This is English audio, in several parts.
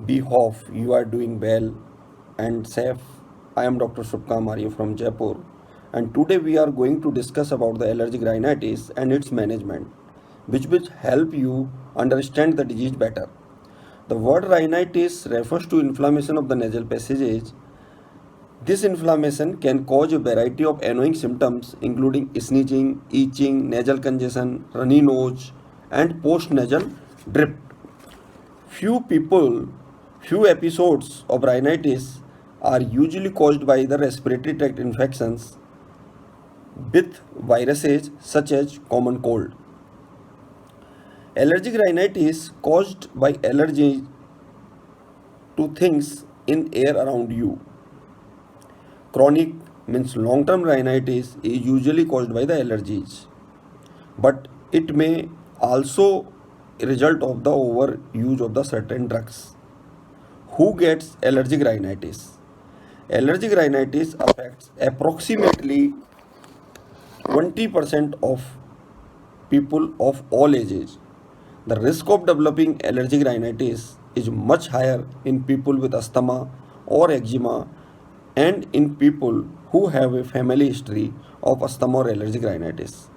We hope you are doing well and safe. I am Dr. Shubhkam Arya from Jaipur, and today we are going to discuss about the allergic rhinitis and its management, which will help you understand the disease better. The word rhinitis refers to inflammation of the nasal passages. This inflammation can cause a variety of annoying symptoms including sneezing, itching, nasal congestion, runny nose, and post-nasal drip. Few people, few episodes of rhinitis are usually caused by the respiratory tract infections with viruses such as common cold. Allergic rhinitis caused by allergy to things in air around you. Chronic means long-term rhinitis is usually caused by the allergies, but it may also result of the overuse of the certain drugs. Who gets allergic rhinitis? Allergic rhinitis affects approximately 20% of people of all ages. The risk of developing allergic rhinitis is much higher in people with asthma or eczema and in people who have a family history of asthma or allergic rhinitis.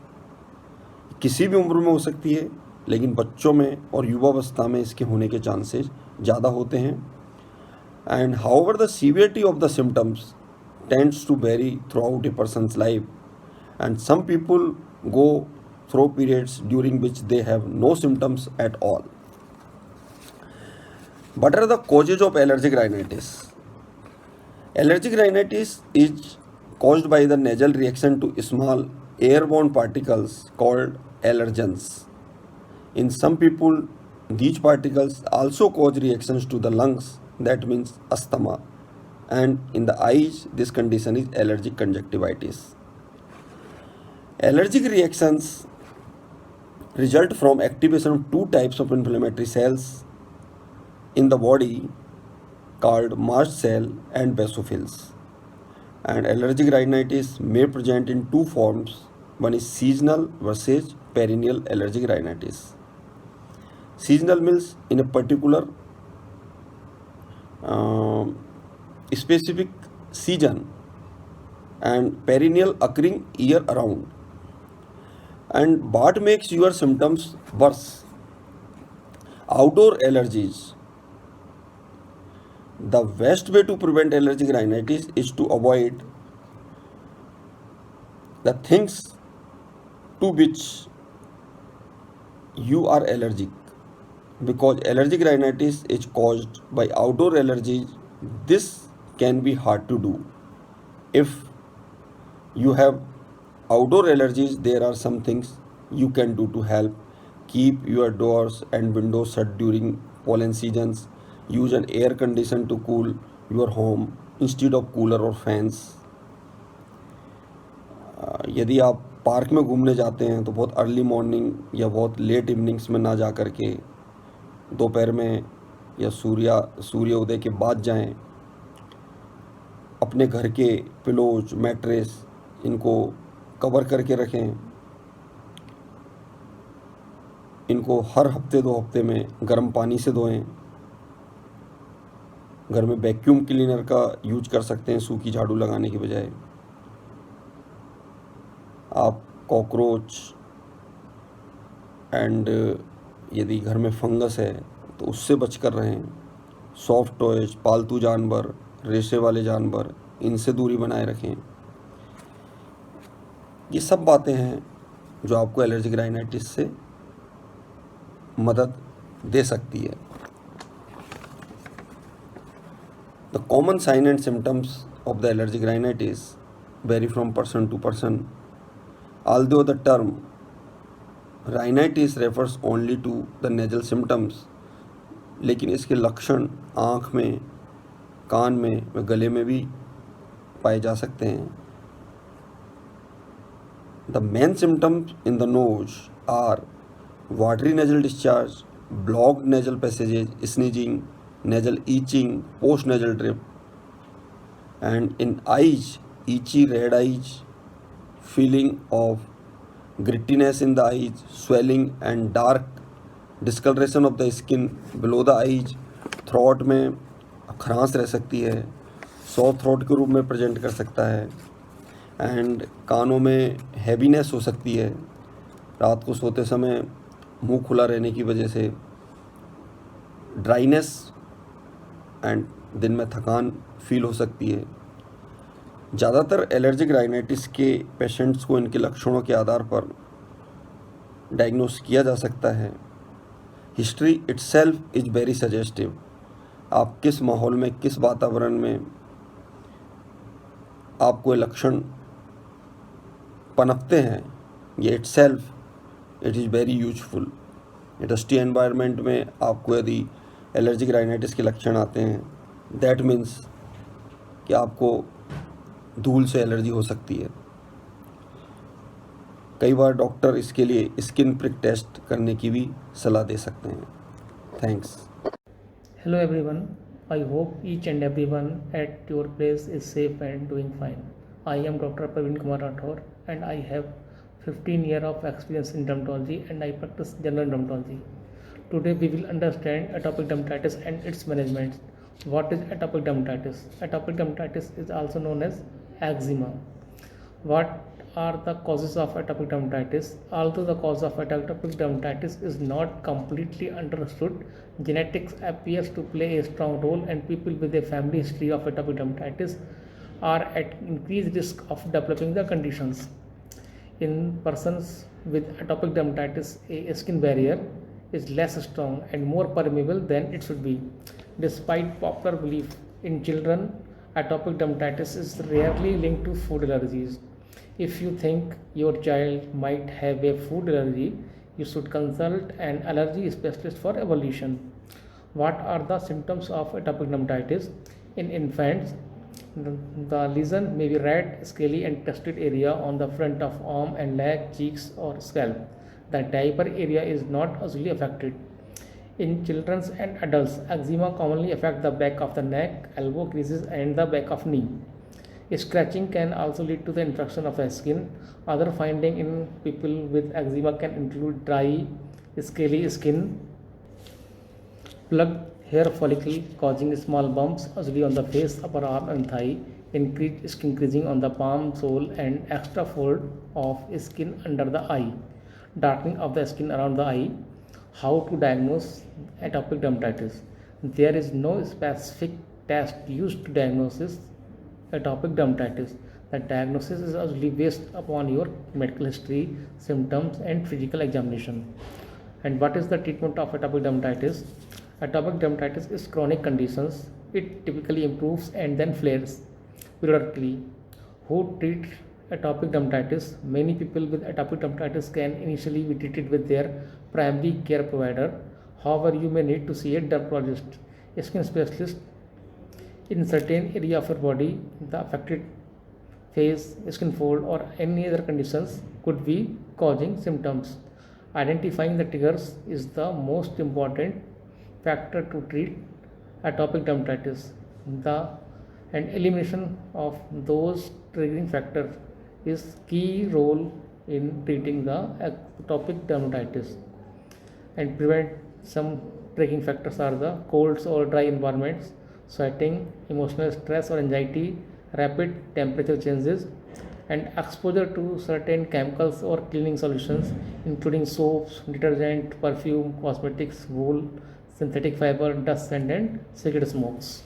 किसी भी उम्र में हो सकती है, लेकिन बच्चों में और युवावस्था में इसके होने के चांसेस ज़्यादा होते हैं. And however, the severity of the symptoms tends to vary throughout a person's life, and some people go through periods during which they have no symptoms at all. What are the causes of allergic rhinitis? Allergic rhinitis is caused by the nasal reaction to small airborne particles called allergens. In some people, these particles also cause reactions to the lungs, that means asthma, and in the eyes, this condition is allergic conjunctivitis. Allergic reactions result from activation of two types of inflammatory cells in the body called mast cell and basophils. And allergic rhinitis may present in two forms. One is seasonal versus perennial allergic rhinitis. Seasonal means in a particular specific season, and perennial occurring year around. And what makes your symptoms worse? Outdoor allergies. The best way to prevent allergic rhinitis is to avoid the things to which you are allergic, because allergic rhinitis is caused by outdoor allergies. This can be hard to do. If you have outdoor allergies, there are some things you can do to help. Keep your doors and windows shut during pollen seasons. Use an air conditioner to cool your home instead of cooler or fans. यदि आप park में घूमने जाते हैं तो बहुत early morning या बहुत लेट इवनिंग्स में ना जा कर के दोपहर में या सूर्योदय के बाद जाएं. अपने घर के पिलोज, मैट्रेस, इनको कवर करके रखें. इनको हर हफ्ते 2 हफ्ते में गर्म पानी से धोएं. घर में वैक्यूम क्लीनर का यूज कर सकते हैं सूखी झाड़ू लगाने की बजाय. आप कॉकरोच एंड यदि घर में फंगस है तो उससे बच कर रहें. सॉफ्ट टॉयज, पालतू जानवर, रेशे वाले जानवर, इनसे दूरी बनाए रखें. ये सब बातें हैं जो आपको एलर्जिक राइनाइटिस से मदद दे सकती है. The common sign and symptoms of the allergic rhinitis vary from person to person. Although the term rhinitis refers only to the nasal symptoms, लेकिन इसके लक्षण आँख में, कान में व गले में भी पाए जा सकते हैं. The main symptoms in the nose are watery nasal discharge, blocked nasal passages, sneezing, nasal itching, post-nasal drip, and in eyes, itchy red eyes, feeling of grittiness in the eyes, swelling and dark discoloration of the skin below the eyes, throat में खरांश रह सकती है, soft throat के रूप में present कर सकता है। एंड कानों में हैवीनेस हो सकती है, रात को सोते समय मुंह खुला रहने की वजह से ड्राइनेस एंड दिन में थकान फील हो सकती है। ज़्यादातर एलर्जिक राइनाइटिस के पेशेंट्स को इनके लक्षणों के आधार पर डायग्नोस किया जा सकता है। History itself is very suggestive. आप किस माहौल में, किस वातावरण में आपको ये लक्षण पनपते हैं, ये itself it is very useful. Dusty environment में आपको यदि एलर्जिक राइनाइटिस के लक्षण आते हैं, दैट मीन्स कि आपको धूल से एलर्जी हो सकती है। कई बार डॉक्टर इसके लिए स्किन प्रिक टेस्ट करने की भी सलाह दे सकते हैं। Thanks. Hello everyone, I hope each and everyone at your place is safe and doing fine. I am Dr. Praveen Kumar Rathore and I have 15 years of experience in dermatology and I practice general dermatology. Today we will understand atopic dermatitis and its management. What is atopic dermatitis? Atopic dermatitis is also known as eczema. What are the causes of atopic dermatitis? Although the cause of atopic dermatitis is not completely understood, genetics appears to play a strong role, and people with a family history of atopic dermatitis are at increased risk of developing the conditions. In persons with atopic dermatitis, a skin barrier is less strong and more permeable than it should be. Despite popular belief, in children, atopic dermatitis is rarely linked to food allergies. If you think your child might have a food allergy, you should consult an allergy specialist for evaluation. What are the symptoms of atopic dermatitis? In infants, the lesion may be red, scaly, and twisted area on the front of arm and leg, cheeks, or scalp. The diaper area is not usually affected. In children and adults, eczema commonly affects the back of the neck, elbow creases, and the back of knee. Scratching can also lead to the infection of the skin. Other findings in people with eczema can include dry, scaly skin, plugged hair follicle causing small bumps, usually on the face, upper arm, and thigh, increased skin creasing on the palm, sole, and extra fold of skin under the eye, darkening of the skin around the eye. How to diagnose atopic dermatitis? There is no specific test used to diagnose atopic dermatitis. The diagnosis is usually based upon your medical history, symptoms, and physical examination. And what is the treatment of atopic dermatitis? Atopic dermatitis is chronic conditions. It typically improves and then flares periodically. Who treat atopic dermatitis? Many people with atopic dermatitis can initially be treated with their primary care provider. However, you may need to see a dermatologist, a skin specialist in certain area of your body. The affected face, skin fold, or any other conditions could be causing symptoms. Identifying the triggers is the most important factor to treat atopic dermatitis. The and elimination of those triggering factors is key role in treating the atopic dermatitis. And prevent some triggering factors are the colds or dry environments, sweating, emotional stress or anxiety, rapid temperature changes, and exposure to certain chemicals or cleaning solutions, including soaps, detergent, perfume, cosmetics, wool, synthetic fiber, dust, and cigarette smokes.